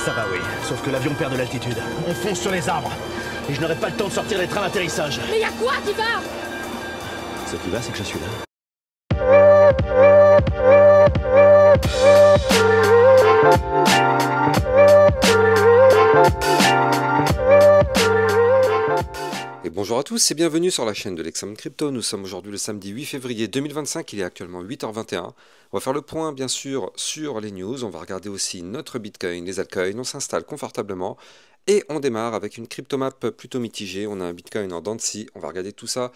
Ça va, oui. Sauf que l'avion perd de l'altitude. On fonce sur les arbres. Et je n'aurai pas le temps de sortir les trains d'atterrissage. Mais y a quoi qui va? Ce qui va, c'est que je suis là. Et bonjour à tous et bienvenue sur la chaîne de l'Examen Crypto. Nous sommes aujourd'hui le samedi 8 février 2025, il est actuellement 8h21. On va faire le point bien sûr sur les news, on va regarder aussi notre Bitcoin, les altcoins, on s'installe confortablement et on démarre avec une cryptomap plutôt mitigée. On a un Bitcoin en dents de scie, on va regarder tout ça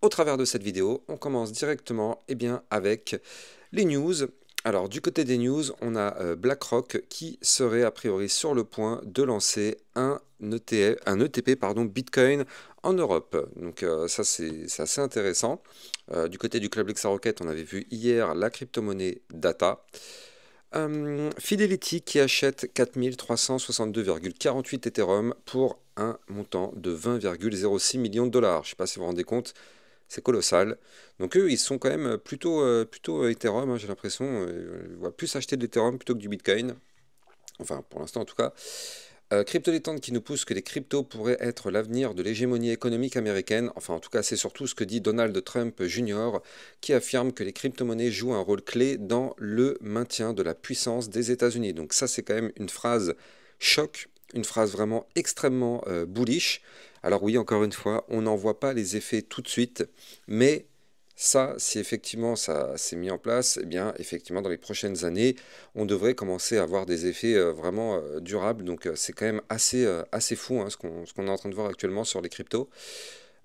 au travers de cette vidéo. On commence directement avec les news. Alors du côté des news, on a BlackRock qui serait a priori sur le point de lancer un ETP Bitcoin en Europe. Donc ça c'est assez intéressant. Du côté du Club LexaRocket, on avait vu hier la crypto-monnaie Data. Fidelity qui achète 4362,48 Ethereum pour un montant de 20,06 millions de dollars. Je ne sais pas si vous vous rendez compte. C'est colossal. Donc eux, ils sont quand même plutôt Ethereum, hein, j'ai l'impression. Ils vont plus acheter de l'Ethereum plutôt que du Bitcoin. Enfin, pour l'instant en tout cas. Crypto-Dilettante qui nous pousse que les cryptos pourraient être l'avenir de l'hégémonie économique américaine. Enfin, en tout cas, c'est surtout ce que dit Donald Trump Jr., qui affirme que les crypto-monnaies jouent un rôle clé dans le maintien de la puissance des États-Unis. Donc ça, c'est quand même une phrase choc, une phrase vraiment extrêmement bullish. Alors oui, encore une fois, on n'en voit pas les effets tout de suite, mais ça, si effectivement ça s'est mis en place, eh bien effectivement dans les prochaines années, on devrait commencer à avoir des effets vraiment durables. Donc c'est quand même assez fou hein, ce qu'on est en train de voir actuellement sur les cryptos.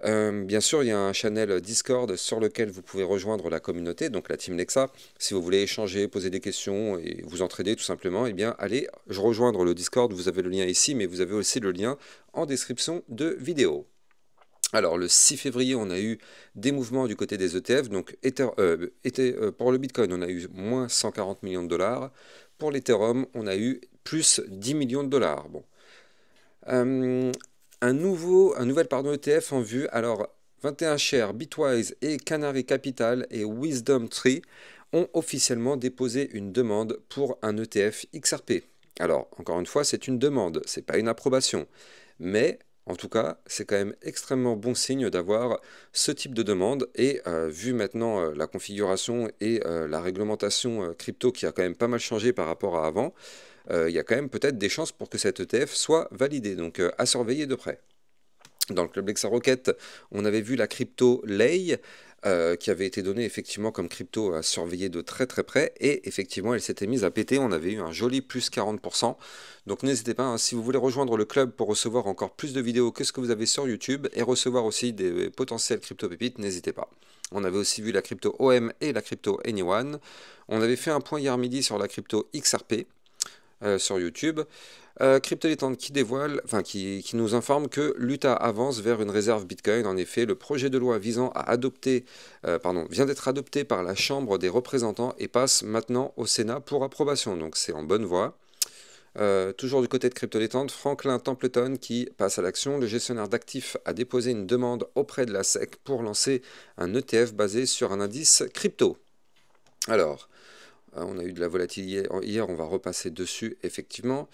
Bien sûr, il y a un channel Discord sur lequel vous pouvez rejoindre la communauté, donc la Team Lexa. Si vous voulez échanger, poser des questions et vous entraider tout simplement, eh bien allez rejoindre le Discord. Vous avez le lien ici, mais vous avez aussi le lien en description de vidéo. Alors le 6 février, on a eu des mouvements du côté des ETF. Donc pour le Bitcoin, on a eu moins 140 millions de dollars. Pour l'Ethereum, on a eu plus 10 millions de dollars. Bon. Un nouvel ETF en vue. Alors 21Shares, Bitwise et Canary Capital et Wisdom Tree ont officiellement déposé une demande pour un ETF XRP. Alors encore une fois, c'est une demande, c'est pas une approbation. Mais en tout cas, c'est quand même extrêmement bon signe d'avoir ce type de demande et vu maintenant la configuration et la réglementation crypto qui a quand même pas mal changé par rapport à avant, il y a quand même peut-être des chances pour que cet ETF soit validé, donc à surveiller de près. Dans le Club LexaRocket, on avait vu la crypto Lei, qui avait été donnée effectivement comme crypto à surveiller de très très près, et effectivement elle s'était mise à péter, on avait eu un joli plus 40%, donc n'hésitez pas, hein, si vous voulez rejoindre le club pour recevoir encore plus de vidéos que ce que vous avez sur YouTube, et recevoir aussi des potentielles crypto pépites, n'hésitez pas. On avait aussi vu la crypto OM et la crypto Anyone, on avait fait un point hier midi sur la crypto XRP, sur YouTube. Crypto-Dilettante qui nous informe que l'Utah avance vers une réserve Bitcoin. En effet, le projet de loi visant à vient d'être adopté par la Chambre des représentants et passe maintenant au Sénat pour approbation. Donc c'est en bonne voie. Toujours du côté de Crypto-Dilettante, Franklin Templeton qui passe à l'action. Le gestionnaire d'actifs a déposé une demande auprès de la SEC pour lancer un ETF basé sur un indice crypto. Alors, on a eu de la volatilité hier, on va repasser dessus effectivement.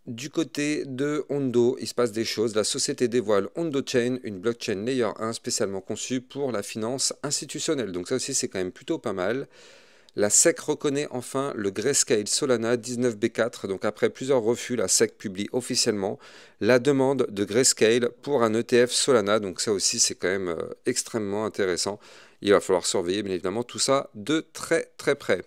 Du côté de Ondo, il se passe des choses. La société dévoile Ondo Chain, une blockchain layer 1 spécialement conçue pour la finance institutionnelle. Donc ça aussi c'est quand même plutôt pas mal. La SEC reconnaît enfin le Grayscale Solana 19B4. Donc après plusieurs refus, la SEC publie officiellement la demande de Grayscale pour un ETF Solana. Donc ça aussi c'est quand même extrêmement intéressant. Il va falloir surveiller bien évidemment tout ça de très très près.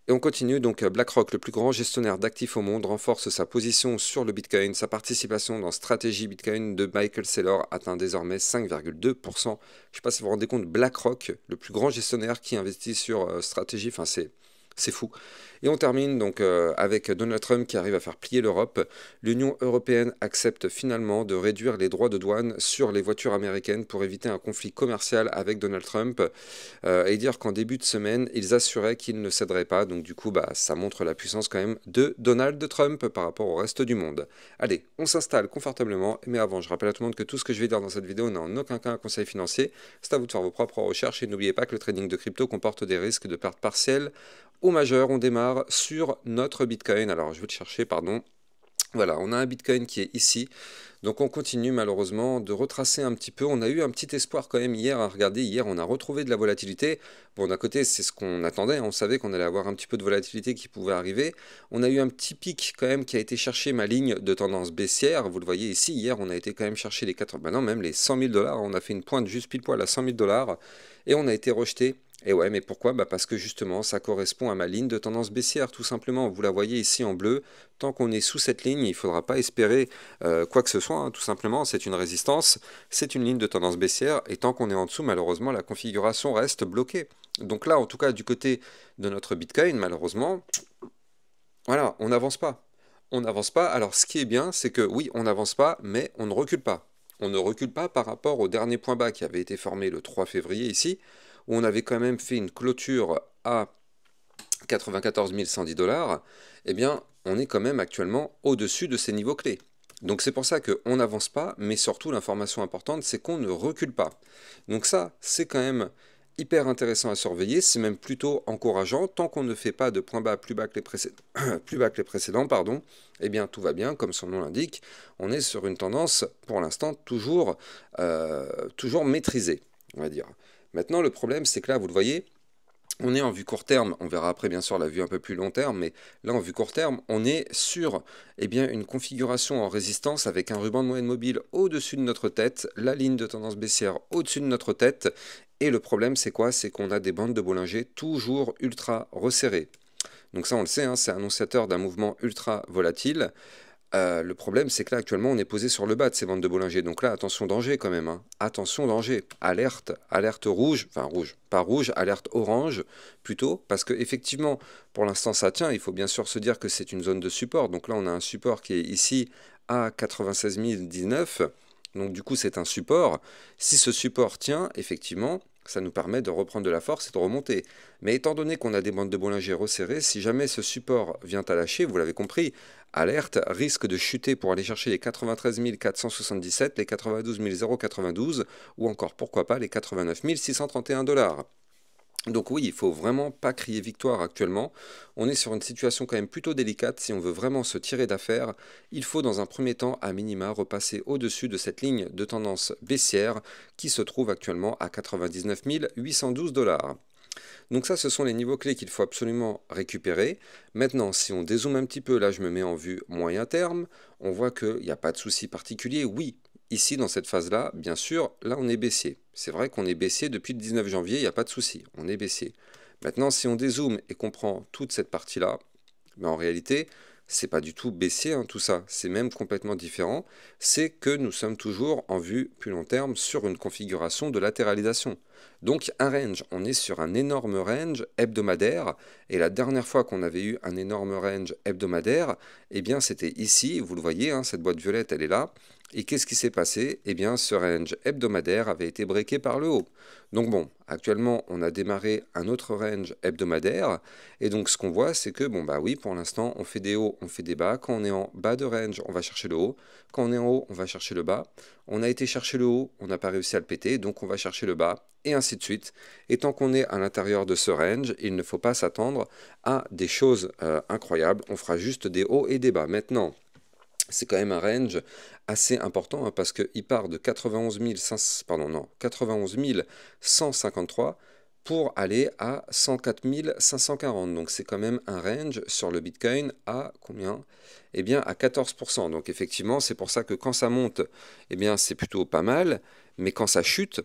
Et on continue, donc BlackRock, le plus grand gestionnaire d'actifs au monde, renforce sa position sur le Bitcoin. Sa participation dans Stratégie Bitcoin de Michael Saylor atteint désormais 5,2%. Je ne sais pas si vous vous rendez compte, BlackRock, le plus grand gestionnaire qui investit sur Stratégie, enfin c'est fou. Et on termine donc avec Donald Trump qui arrive à faire plier l'Europe. L'Union européenne accepte finalement de réduire les droits de douane sur les voitures américaines pour éviter un conflit commercial avec Donald Trump et dire qu'en début de semaine, ils assuraient qu'ils ne céderaient pas. Donc du coup, ça montre la puissance quand même de Donald Trump par rapport au reste du monde. Allez, on s'installe confortablement. Mais avant, je rappelle à tout le monde que tout ce que je vais dire dans cette vidéo n'est en aucun cas un conseil financier. C'est à vous de faire vos propres recherches et n'oubliez pas que le trading de crypto comporte des risques de perte partielle au majeur, on démarre sur notre Bitcoin. Alors, je vais le chercher, pardon. Voilà, on a un Bitcoin qui est ici. Donc on continue malheureusement de retracer un petit peu. On a eu un petit espoir quand même hier. Regardez, hier on a retrouvé de la volatilité. Bon, d'un côté c'est ce qu'on attendait. On savait qu'on allait avoir un petit peu de volatilité qui pouvait arriver. On a eu un petit pic quand même qui a été chercher ma ligne de tendance baissière. Vous le voyez ici, hier on a été quand même chercher les 80, ben non, même les 100 000 $. On a fait une pointe juste pile poil à 100 000 $ et on a été rejeté. Et ouais, mais pourquoi? Bah parce que justement, ça correspond à ma ligne de tendance baissière, tout simplement. Vous la voyez ici en bleu. Tant qu'on est sous cette ligne, il ne faudra pas espérer quoi que ce soit, hein, tout simplement. C'est une résistance, c'est une ligne de tendance baissière. Et tant qu'on est en dessous, malheureusement, la configuration reste bloquée. Donc là, en tout cas, du côté de notre Bitcoin, malheureusement, voilà, on n'avance pas. On n'avance pas. Alors, ce qui est bien, c'est que oui, on n'avance pas, mais on ne recule pas. On ne recule pas par rapport au dernier point bas qui avait été formé le 3 février ici, où on avait quand même fait une clôture à 94 110 $. Eh bien, on est quand même actuellement au-dessus de ces niveaux clés. Donc c'est pour ça qu'on n'avance pas, mais surtout l'information importante, c'est qu'on ne recule pas. Donc ça, c'est quand même hyper intéressant à surveiller, c'est même plutôt encourageant. Tant qu'on ne fait pas de points bas plus bas que les précédents, pardon, eh bien tout va bien, comme son nom l'indique. On est sur une tendance, pour l'instant, toujours maîtrisée, on va dire. Maintenant, le problème, c'est que là, vous le voyez, on est en vue court terme, on verra après bien sûr la vue un peu plus long terme, mais là en vue court terme, on est sur une configuration en résistance avec un ruban de moyenne mobile au-dessus de notre tête, la ligne de tendance baissière au-dessus de notre tête, et le problème c'est quoi? C'est qu'on a des bandes de Bollinger toujours ultra resserrées. Donc ça on le sait, hein, c'est annonciateur d'un mouvement ultra volatile. Le problème, c'est que là, actuellement, on est posé sur le bas de ces bandes de Bollinger. Donc là, attention danger quand même. Hein. Attention danger. Alerte, alerte rouge. Enfin, rouge, pas rouge, alerte orange plutôt. Parce que effectivement, pour l'instant, ça tient. Il faut bien sûr se dire que c'est une zone de support. Donc là, on a un support qui est ici à 96 019. Donc du coup, c'est un support. Si ce support tient, effectivement, ça nous permet de reprendre de la force et de remonter. Mais étant donné qu'on a des bandes de Bollinger resserrées, si jamais ce support vient à lâcher, vous l'avez compris, alerte, risque de chuter pour aller chercher les 93 477, les 92 092 ou encore pourquoi pas les 89 631 $. Donc oui, il ne faut vraiment pas crier victoire actuellement. On est sur une situation quand même plutôt délicate. Si on veut vraiment se tirer d'affaire, il faut dans un premier temps, à minima, repasser au-dessus de cette ligne de tendance baissière qui se trouve actuellement à 99 812 $. Donc ça, ce sont les niveaux clés qu'il faut absolument récupérer. Maintenant, si on dézoome un petit peu, là je me mets en vue moyen terme, on voit qu'il n'y a pas de souci particulier. Oui, ici dans cette phase-là, bien sûr, là on est baissier. C'est vrai qu'on est baissier depuis le 19 janvier, il n'y a pas de souci, on est baissier. Maintenant, si on dézoome et qu'on prend toute cette partie-là, en réalité, c'est pas du tout baissier hein, tout ça, c'est même complètement différent. C'est que nous sommes toujours en vue plus long terme sur une configuration de latéralisation. Donc un range, on est sur un énorme range hebdomadaire, et la dernière fois qu'on avait eu un énorme range hebdomadaire, eh bien c'était ici, vous le voyez, hein, cette boîte violette elle est là, et qu'est-ce qui s'est passé? Eh bien ce range hebdomadaire avait été breaké par le haut. Donc bon, actuellement on a démarré un autre range hebdomadaire, et donc ce qu'on voit c'est que bon bah oui, pour l'instant on fait des hauts, on fait des bas, quand on est en bas de range on va chercher le haut, quand on est en haut on va chercher le bas, on a été chercher le haut, on n'a pas réussi à le péter, donc on va chercher le bas, et ainsi de suite. Et tant qu'on est à l'intérieur de ce range, il ne faut pas s'attendre à des choses incroyables, on fera juste des hauts et des bas. Maintenant, c'est quand même un range assez important hein, parce qu'il part de 91 153 pour aller à 104 540. Donc c'est quand même un range sur le Bitcoin à combien? Eh bien à 14%. Donc effectivement, c'est pour ça que quand ça monte, eh bien c'est plutôt pas mal, mais quand ça chute,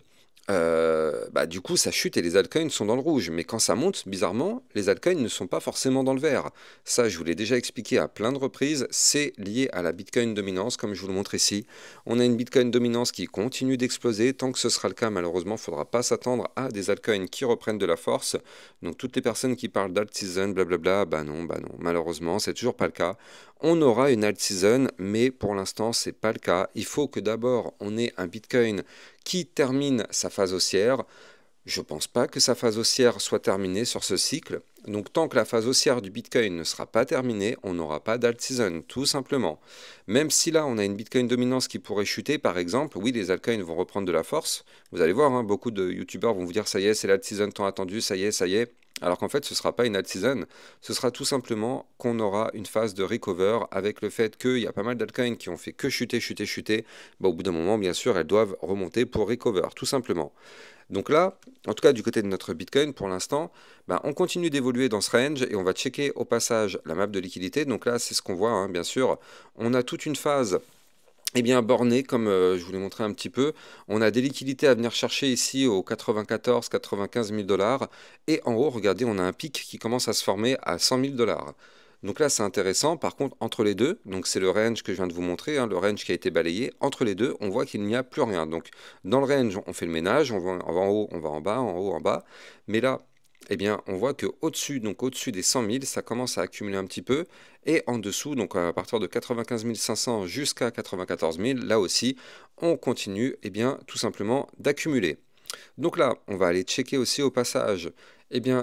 du coup ça chute et les altcoins sont dans le rouge, mais quand ça monte, bizarrement, les altcoins ne sont pas forcément dans le vert. Ça, je vous l'ai déjà expliqué à plein de reprises, c'est lié à la Bitcoin dominance, comme je vous le montre ici. On a une Bitcoin dominance qui continue d'exploser, tant que ce sera le cas, malheureusement, il ne faudra pas s'attendre à des altcoins qui reprennent de la force. Donc toutes les personnes qui parlent d'alt season, blablabla, bah non, malheureusement, c'est toujours pas le cas. On aura une alt season, mais pour l'instant, c'est pas le cas. Il faut que d'abord, on ait un Bitcoin qui termine sa phase haussière. Je ne pense pas que sa phase haussière soit terminée sur ce cycle. Donc tant que la phase haussière du Bitcoin ne sera pas terminée, on n'aura pas d'alt season, tout simplement. Même si là, on a une Bitcoin dominance qui pourrait chuter, par exemple, oui, les altcoins vont reprendre de la force. Vous allez voir, hein, beaucoup de youtubeurs vont vous dire, ça y est, c'est l'alt season tant attendu, ça y est, ça y est. Alors qu'en fait, ce ne sera pas une alt season, ce sera tout simplement qu'on aura une phase de recover avec le fait qu'il y a pas mal d'altcoins qui ont fait que chuter, chuter, chuter. Bah, au bout d'un moment, bien sûr, elles doivent remonter pour recover, tout simplement. Donc là, en tout cas du côté de notre Bitcoin, pour l'instant, bah, on continue d'évoluer dans ce range et on va checker au passage la map de liquidité. Donc là, c'est ce qu'on voit, hein, bien sûr. On a toute une phase borné, comme je vous l'ai montré un petit peu. On a des liquidités à venir chercher ici aux 94-95 000 dollars. Et en haut, regardez, on a un pic qui commence à se former à 100 000 dollars. Donc là, c'est intéressant. Par contre, entre les deux, donc c'est le range que je viens de vous montrer, hein, le range qui a été balayé. Entre les deux, on voit qu'il n'y a plus rien. Donc dans le range, on fait le ménage. On va en haut, on va en bas, en haut, en bas. Mais là, on voit que au-dessus, donc au-dessus des 100 000, ça commence à accumuler un petit peu. Et en dessous, donc à partir de 95 500 jusqu'à 94 000, là aussi, on continue, tout simplement d'accumuler. Donc là, on va aller checker aussi au passage,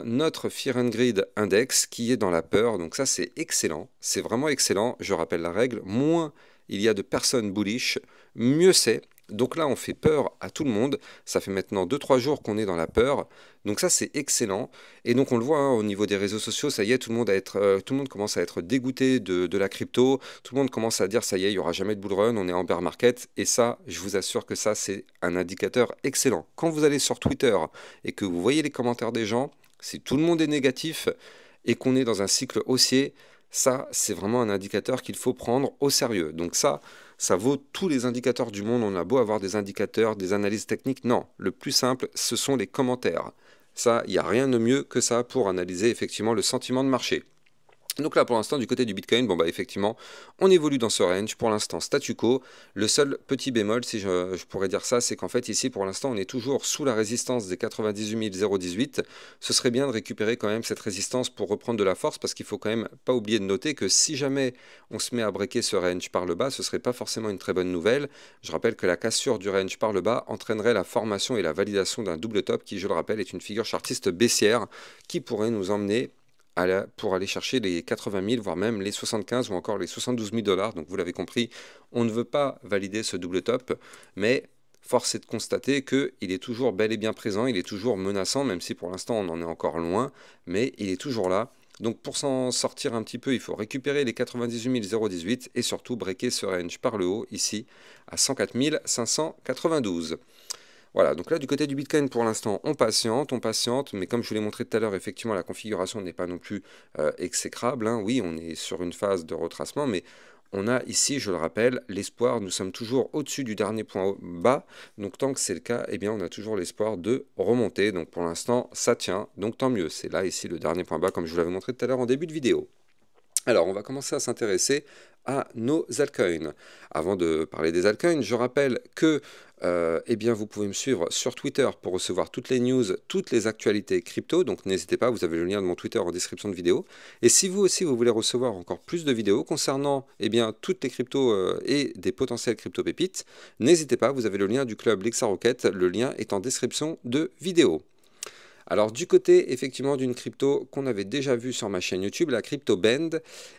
notre Fear and Greed Index qui est dans la peur. Donc ça, c'est excellent, c'est vraiment excellent. Je rappelle la règle, moins il y a de personnes bullish, mieux c'est. Donc là, on fait peur à tout le monde. Ça fait maintenant 2-3 jours qu'on est dans la peur. Donc ça, c'est excellent. Et donc, on le voit hein, au niveau des réseaux sociaux, ça y est, tout le monde commence à être dégoûté de la crypto. Tout le monde commence à dire, ça y est, il n'y aura jamais de bull run, on est en bear market. Et ça, je vous assure que ça, c'est un indicateur excellent. Quand vous allez sur Twitter et que vous voyez les commentaires des gens, si tout le monde est négatif et qu'on est dans un cycle haussier, ça, c'est vraiment un indicateur qu'il faut prendre au sérieux. Donc ça vaut tous les indicateurs du monde. On a beau avoir des indicateurs, des analyses techniques. Non, le plus simple, ce sont les commentaires. Ça, il n'y a rien de mieux que ça pour analyser effectivement le sentiment de marché. Donc là, pour l'instant, du côté du Bitcoin, effectivement, on évolue dans ce range. Pour l'instant, statu quo. Le seul petit bémol, si je pourrais dire ça, c'est qu'en fait, ici, pour l'instant, on est toujours sous la résistance des 98 018. Ce serait bien de récupérer quand même cette résistance pour reprendre de la force, parce qu'il faut quand même pas oublier de noter que si jamais on se met à breaker ce range par le bas, ce serait pas forcément une très bonne nouvelle. Je rappelle que la cassure du range par le bas entraînerait la formation et la validation d'un double top, qui, je le rappelle, est une figure chartiste baissière, qui pourrait nous emmener pour aller chercher les 80 000, voire même les 75 ou encore les 72 000 dollars. Donc vous l'avez compris, on ne veut pas valider ce double top, mais force est de constater qu'il est toujours bel et bien présent, il est toujours menaçant, même si pour l'instant on en est encore loin, mais il est toujours là. Donc pour s'en sortir un petit peu, il faut récupérer les 98 018 et surtout breaker ce range par le haut, ici, à 104 592. Voilà, donc là du côté du Bitcoin pour l'instant on patiente, mais comme je vous l'ai montré tout à l'heure, effectivement la configuration n'est pas non plus exécrable, hein. Oui, on est sur une phase de retracement, mais on a ici, je le rappelle, l'espoir, nous sommes toujours au-dessus du dernier point bas, donc tant que c'est le cas, on a toujours l'espoir de remonter, donc pour l'instant ça tient, donc tant mieux, c'est là ici le dernier point bas comme je vous l'avais montré tout à l'heure en début de vidéo. Alors, on va commencer à s'intéresser à nos altcoins. Avant de parler des altcoins, je rappelle que vous pouvez me suivre sur Twitter pour recevoir toutes les news, toutes les actualités crypto. Donc, n'hésitez pas, vous avez le lien de mon Twitter en description de vidéo. Et si vous aussi, vous voulez recevoir encore plus de vidéos concernant toutes les cryptos et des potentiels crypto-pépites, n'hésitez pas, vous avez le lien du club Lexa Rocket. Le lien est en description de vidéo. Alors du côté effectivement d'une crypto qu'on avait déjà vu sur ma chaîne YouTube, la CryptoBand,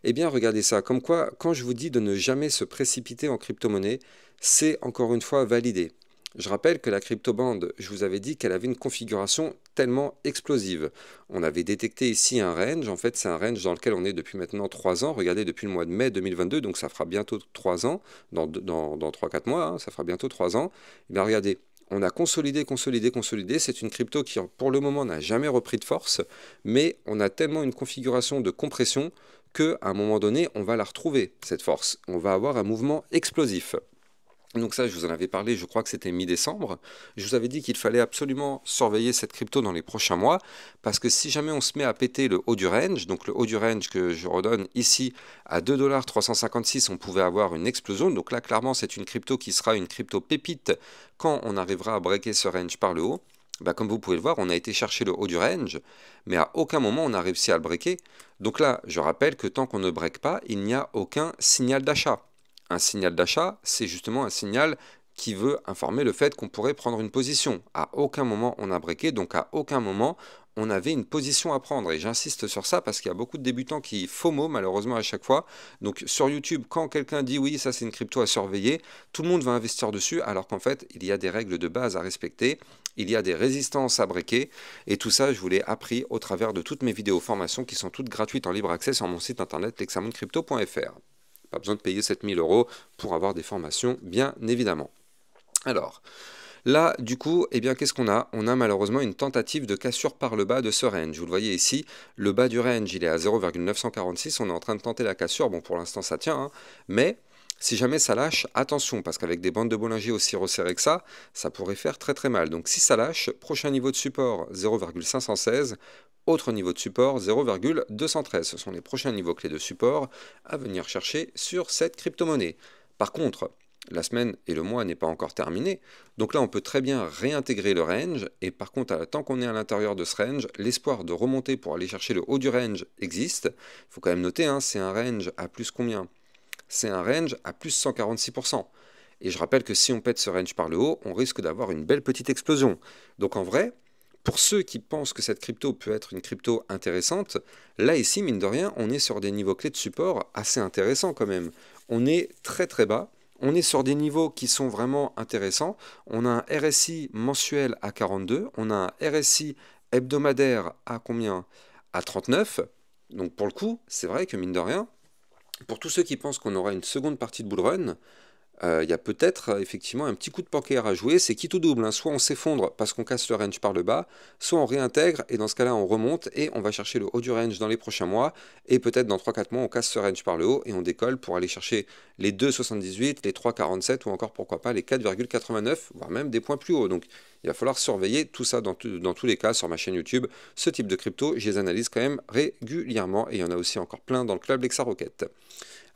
regardez ça, comme quoi quand je vous dis de ne jamais se précipiter en crypto-monnaie, c'est encore une fois validé. Je rappelle que la CryptoBand, je vous avais dit qu'elle avait une configuration tellement explosive. On avait détecté ici un range, en fait c'est un range dans lequel on est depuis maintenant 3 ans, regardez depuis le mois de mai 2022, donc ça fera bientôt 3 ans, dans 3-4 mois, hein, ça fera bientôt 3 ans. Regardez. On a consolidé, c'est une crypto qui pour le moment n'a jamais repris de force, mais on a tellement une configuration de compression qu'à un moment donné, on va la retrouver, cette force. On va avoir un mouvement explosif. Donc ça, je vous en avais parlé, je crois que c'était mi-décembre. Je vous avais dit qu'il fallait absolument surveiller cette crypto dans les prochains mois, parce que si jamais on se met à péter le haut du range, donc le haut du range que je redonne ici à 2,356 $, on pouvait avoir une explosion. Donc là, clairement, c'est une crypto qui sera une crypto pépite quand on arrivera à breaker ce range par le haut. Comme vous pouvez le voir, on a été chercher le haut du range, mais à aucun moment on a réussi à le breaker. Donc là, je rappelle que tant qu'on ne break pas, il n'y a aucun signal d'achat. Un signal d'achat, c'est justement un signal qui veut informer le fait qu'on pourrait prendre une position. À aucun moment on a breaké, donc à aucun moment on avait une position à prendre. Et j'insiste sur ça parce qu'il y a beaucoup de débutants qui FOMO malheureusement à chaque fois. Donc sur YouTube, quand quelqu'un dit oui, ça c'est une crypto à surveiller, tout le monde va investir dessus alors qu'en fait, il y a des règles de base à respecter, il y a des résistances à breaker. Et tout ça, je vous l'ai appris au travers de toutes mes vidéos formations qui sont toutes gratuites en libre accès sur mon site internet lexamoncrypto.fr. Pas besoin de payer 7 000 € pour avoir des formations, bien évidemment. Alors, là, du coup, eh bien, qu'est-ce qu'on a? On a malheureusement une tentative de cassure par le bas de ce range. Vous le voyez ici, le bas du range, il est à 0,946. On est en train de tenter la cassure. Bon, pour l'instant, ça tient, hein, mais si jamais ça lâche, attention, parce qu'avec des bandes de Bollinger aussi resserrées que ça pourrait faire très très mal. Donc si ça lâche, prochain niveau de support 0,516, autre niveau de support 0,213. Ce sont les prochains niveaux clés de support à venir chercher sur cette crypto-monnaie. Par contre, la semaine et le mois n'est pas encore terminé, donc là on peut très bien réintégrer le range, et par contre tant qu'on est à l'intérieur de ce range, l'espoir de remonter pour aller chercher le haut du range existe. Il faut quand même noter, hein, c'est un range à plus combien? C'est un range à plus 146%. Et je rappelle que si on pète ce range par le haut, on risque d'avoir une belle petite explosion. Donc en vrai, pour ceux qui pensent que cette crypto peut être une crypto intéressante, là ici, mine de rien, on est sur des niveaux clés de support assez intéressants quand même. On est très très bas. On est sur des niveaux qui sont vraiment intéressants. On a un RSI mensuel à 42. On a un RSI hebdomadaire à combien? À 39. Donc pour le coup, c'est vrai que mine de rien, pour tous ceux qui pensent qu'on aura une seconde partie de bull run, il y a peut-être effectivement un petit coup de poker à jouer, c'est quitte ou double, hein. Soit on s'effondre parce qu'on casse le range par le bas, soit on réintègre et dans ce cas-là on remonte et on va chercher le haut du range dans les prochains mois, et peut-être dans 3-4 mois on casse ce range par le haut et on décolle pour aller chercher les 2,78, les 3,47 ou encore pourquoi pas les 4,89, voire même des points plus hauts. Donc il va falloir surveiller tout ça dans tous les cas sur ma chaîne YouTube. Ce type de crypto, je les analyse quand même régulièrement et il y en a aussi encore plein dans le club LexaRocket.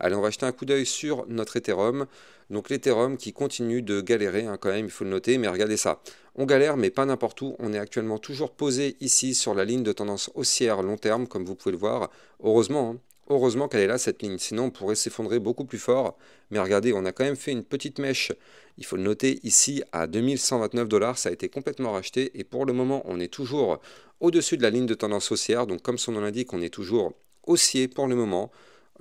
Allez, on va jeter un coup d'œil sur notre Ethereum. Donc l'Ethereum qui continue de galérer, hein, quand même, il faut le noter, mais regardez ça. On galère, mais pas n'importe où. On est actuellement toujours posé ici sur la ligne de tendance haussière long terme, comme vous pouvez le voir. Heureusement, hein. Heureusement qu'elle est là, cette ligne, sinon on pourrait s'effondrer beaucoup plus fort. Mais regardez, on a quand même fait une petite mèche, il faut le noter, ici à 2129 $, ça a été complètement racheté. Et pour le moment, on est toujours au-dessus de la ligne de tendance haussière. Donc comme son nom l'indique, on est toujours haussier pour le moment,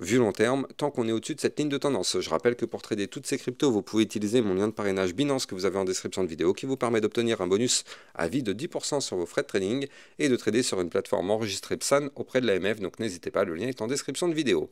vu long terme, tant qu'on est au-dessus de cette ligne de tendance. Je rappelle que pour trader toutes ces cryptos, vous pouvez utiliser mon lien de parrainage Binance que vous avez en description de vidéo, qui vous permet d'obtenir un bonus à vie de 10% sur vos frais de trading et de trader sur une plateforme enregistrée PSAN auprès de l'AMF, donc n'hésitez pas, le lien est en description de vidéo.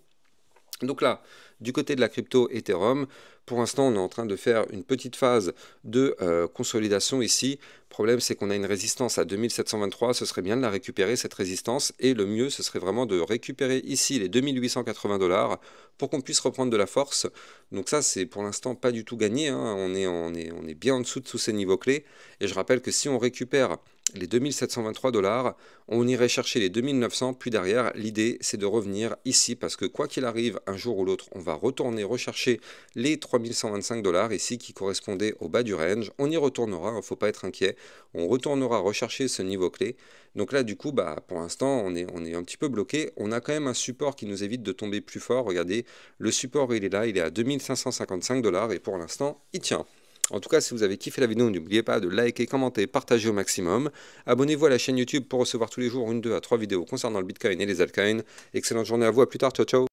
Donc là, du côté de la crypto Ethereum, pour l'instant, on est en train de faire une petite phase de consolidation ici. Le problème, c'est qu'on a une résistance à 2723. Ce serait bien de la récupérer, cette résistance. Et le mieux, ce serait vraiment de récupérer ici les 2880 $ pour qu'on puisse reprendre de la force. Donc ça, c'est pour l'instant pas du tout gagné, hein. On est bien en dessous de tous ces niveaux clés. Et je rappelle que si on récupère les 2723 $, on irait chercher les 2900, puis derrière, l'idée c'est de revenir ici, parce que quoi qu'il arrive, un jour ou l'autre, on va retourner rechercher les 3125 $ ici, qui correspondaient au bas du range. On y retournera, il ne faut pas être inquiet, on retournera rechercher ce niveau clé. Donc là, du coup, pour l'instant, on est un petit peu bloqué. On a quand même un support qui nous évite de tomber plus fort. Regardez, le support, il est là, il est à 2555 $, et pour l'instant, il tient. En tout cas, si vous avez kiffé la vidéo, n'oubliez pas de liker, commenter, partager au maximum. Abonnez-vous à la chaîne YouTube pour recevoir tous les jours 1, 2 à 3 vidéos concernant le Bitcoin et les altcoins. Excellente journée à vous, à plus tard, ciao ciao.